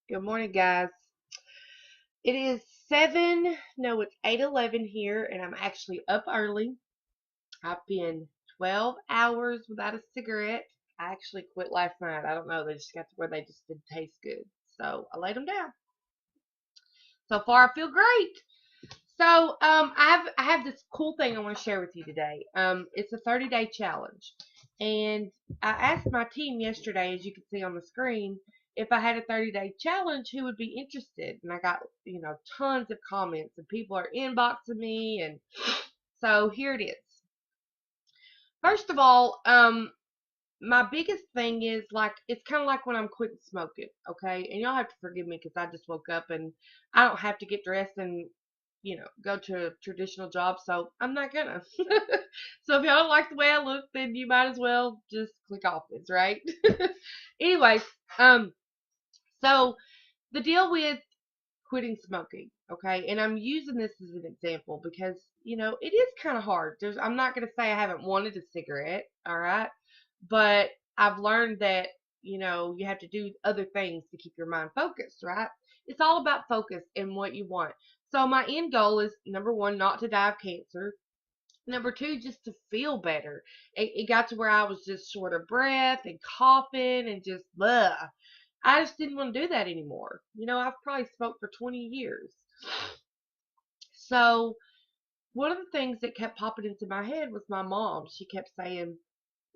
Good morning, guys. It is 7, no, it's 8:11 here, and I'm actually up early. I've been 12 hours without a cigarette. I actually quit last night. I don't know, they just got to where they just didn't taste good. So I laid them down. So far, I feel great. So I have this cool thing I want to share with you today. It's a 30-day challenge, and I asked my team yesterday, as you can see on the screen, if I had a 30-day challenge, who would be interested. And I got tons of comments, and people are inboxing me, and so here it is. First of all, my biggest thing is like it's kind of like when I'm quitting smoking, okay? And y'all have to forgive me because I just woke up and I don't have to get dressed and go to a traditional job, so I'm not gonna. So if y'all don't like the way I look, then you might as well just click off this, right? Anyways, um, so the deal with quitting smoking, okay, and I'm using this as an example because it is kind of hard. I'm not gonna say I haven't wanted a cigarette, all right, but I've learned that you have to do other things to keep your mind focused, right? It's all about focus and what you want. So my end goal is number one, not to die of cancer. Number two, just to feel better. It got to where I was just short of breath and coughing and just blah. I just didn't want to do that anymore. I've probably smoked for 20 years. So one of the things that kept popping into my head was my mom. She kept saying,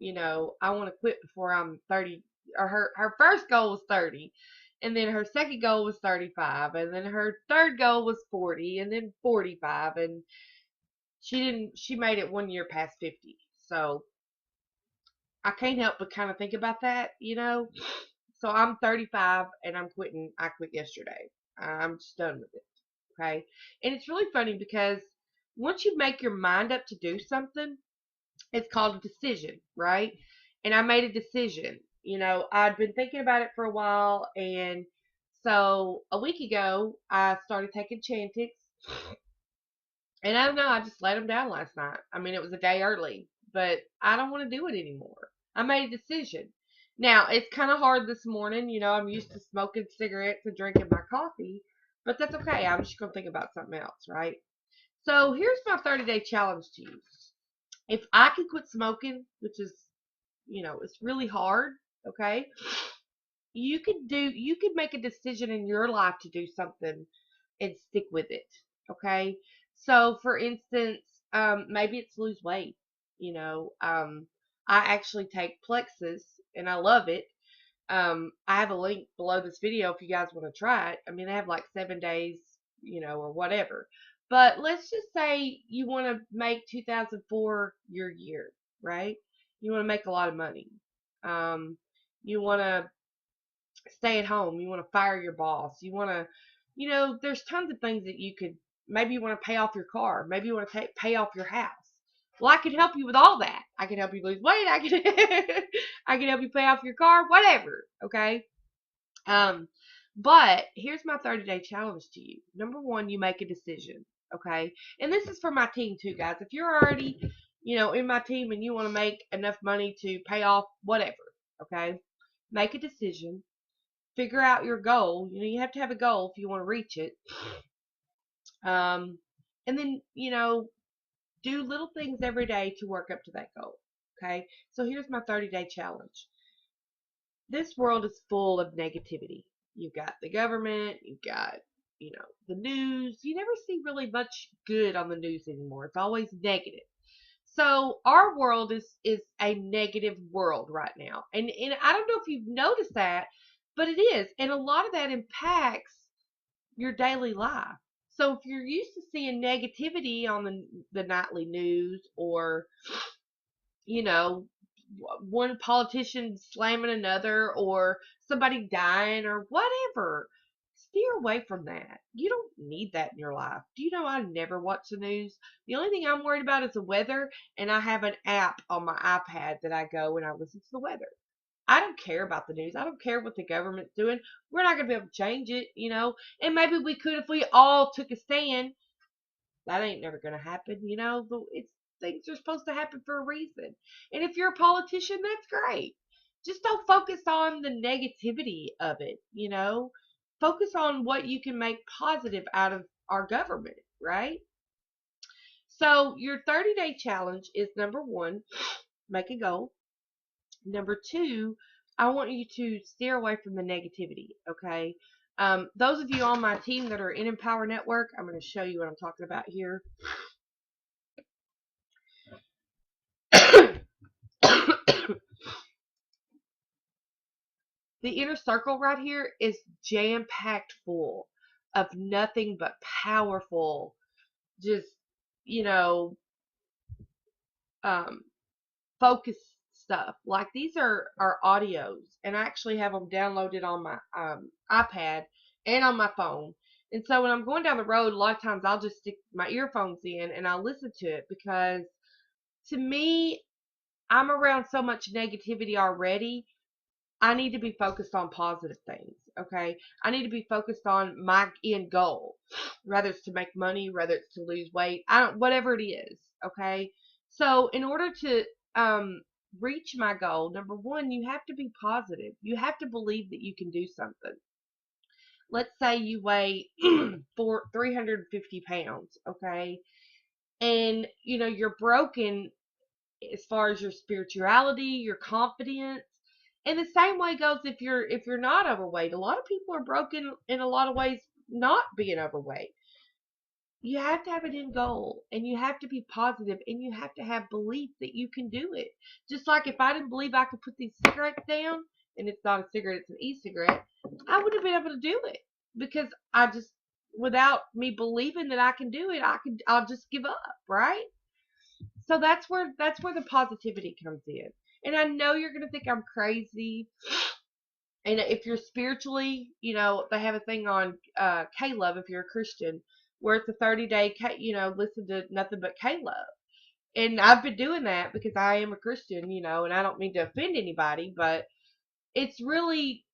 I want to quit before I'm 30. Or her first goal was 30, and then her second goal was 35, and then her third goal was 40, and then 45, and she made it 1 year past 50. So I can't help but kind of think about that. So I'm 35 and I'm quitting. I quit yesterday. I'm just done with it. Okay. And it's really funny because once you make your mind up to do something, it's called a decision, right? And I made a decision. I'd been thinking about it for a while, and so a week ago I started taking Chantix, and I don't know, I just let them down last night. I mean, it was a day early, but I don't want to do it anymore. I made a decision. Now, it's kind of hard this morning. I'm used to smoking cigarettes and drinking my coffee, but that's okay. I'm just going to think about something else, right? So here's my 30-day challenge to you. If I can quit smoking, which is, it's really hard, okay? You could make a decision in your life to do something and stick with it, okay? So for instance, maybe it's lose weight. I actually take Plexus and I love it. I have a link below this video if you guys want to try it. I mean, they have like 7 days, or whatever. But let's just say you want to make 2004 your year, right? You want to make a lot of money. You want to stay at home. You want to fire your boss. You want to, there's tons of things that you could. Maybe you want to pay off your car. Maybe you want to pay off your house. Well, I can help you with all that. I can help you lose weight. I can I can help you pay off your car. Whatever. Okay. Um, but here's my 30-day challenge to you. Number one, you make a decision. Okay. And this is for my team too, guys. If you're already, in my team and you want to make enough money to pay off whatever, okay, make a decision, figure out your goal. You have to have a goal if you want to reach it. Um, and then, do little things every day to work up to that goal. Okay. So here's my 30-day challenge. This world is full of negativity. You've got the government, you've got, the news. You never see really much good on the news anymore. It's always negative. So our world is a negative world right now. And I don't know if you've noticed that, but it is. And a lot of that impacts your daily life. So if you're used to seeing negativity on the nightly news, or you know one politician slamming another, or somebody dying, or whatever, steer away from that. You don't need that in your life. Do you know I never watch the news? The only thing I'm worried about is the weather, and I have an app on my iPad that I go and I listen to the weather. I don't care about the news. I don't care what the government's doing. We're not going to be able to change it. And maybe we could if we all took a stand. That ain't never going to happen. It's things are supposed to happen for a reason. And if you're a politician, that's great. Just don't focus on the negativity of it. focus on what you can make positive out of our government, right? So your 30-day challenge is number one, make a goal. Number two, I want you to steer away from the negativity, okay? Those of you on my team that are in Empower Network, I'm going to show you what I'm talking about here. The inner circle right here is jam-packed full of nothing but powerful, just, you know, um, focus stuff. Like these are audios, and I actually have them downloaded on my iPad and on my phone. And so when I'm going down the road, a lot of times I'll just stick my earphones in and I'll listen to it because to me, I'm around so much negativity already. I need to be focused on positive things, okay? I need to be focused on my end goal, whether it's to make money, whether it's to lose weight, whatever it is, okay? So in order to reach my goal, number one, you have to be positive. You have to believe that you can do something. Let's say you weigh 350 pounds, okay? And you're broken as far as your spirituality, your confidence. And the same way goes if you're not overweight. A lot of people are broken in a lot of ways not being overweight. You have to have an end goal, and you have to be positive, and you have to have belief that you can do it. Just like if I didn't believe I could put these cigarettes down, and it's not a cigarette, it's an e-cigarette, I wouldn't have been able to do it because without me believing that I can do it, I'll just give up, right? So that's where the positivity comes in. And I know you're gonna think I'm crazy. And if you're spiritually, they have a thing on K-Love if you're a Christian, where it's a 30-day, listen to nothing but K-Love. And I've been doing that because I am a Christian, and I don't mean to offend anybody, but it's really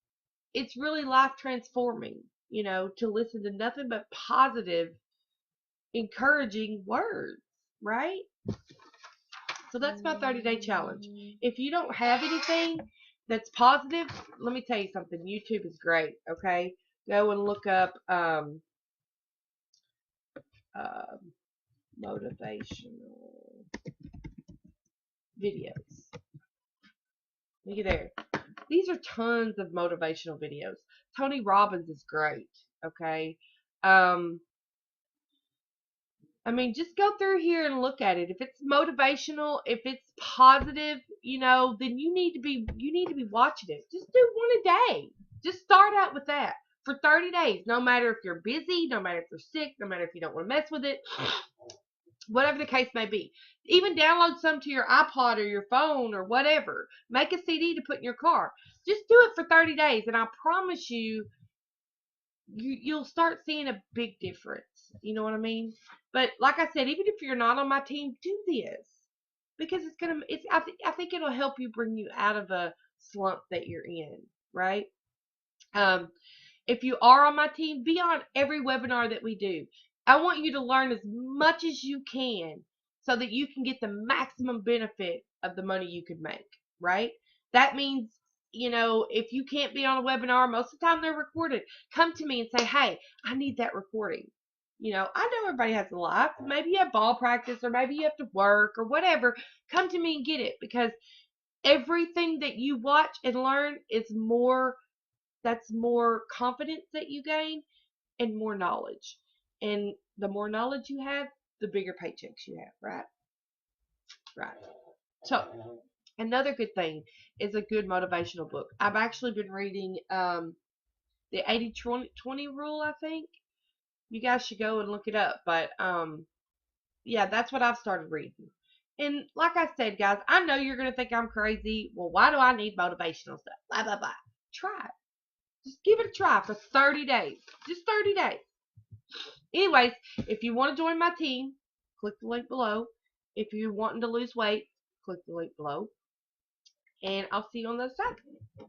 life transforming, to listen to nothing but positive, encouraging words, right? So that's my 30-day challenge. If you don't have anything that's positive, let me tell you something. YouTube is great, okay? Go and look up uh, motivational videos. Look at there. These are tons of motivational videos. Tony Robbins is great, okay? I mean, just go through here and look at it. If it's motivational, if it's positive, then you need to be watching it. Just do one a day. Just start out with that for 30 days. No matter if you're busy, no matter if you're sick, no matter if you don't want to mess with it, whatever the case may be. Even download some to your iPod or your phone or whatever. Make a CD to put in your car. Just do it for 30 days, and I promise you'll start seeing a big difference. You know what I mean? But like I said, even if you're not on my team, do this because I think it'll help you bring you out of a slump that you're in, right? Um, if you are on my team, be on every webinar that we do. I want you to learn as much as you can so that you can get the maximum benefit of the money you could make, right? That means, if you can't be on a webinar, most of the time they're recorded. Come to me and say, hey, I need that recording. I know everybody has a life. Maybe you have ball practice or maybe you have to work or whatever. Come to me and get it because everything that you watch and learn is that's more confidence that you gain and more knowledge. And the more knowledge you have, the bigger paychecks you have, right? Right. So, another good thing is a good motivational book. I've actually been reading the 80-20 rule, I think. You guys should go and look it up. But, yeah, that's what I've started reading. And like I said, guys, I know you're going to think I'm crazy. Well, why do I need motivational stuff? Blah, blah, blah. Try it. Just give it a try for 30 days. Just 30 days. Anyways, if you want to join my team, click the link below. If you're wanting to lose weight, click the link below. And I'll see you on the other side.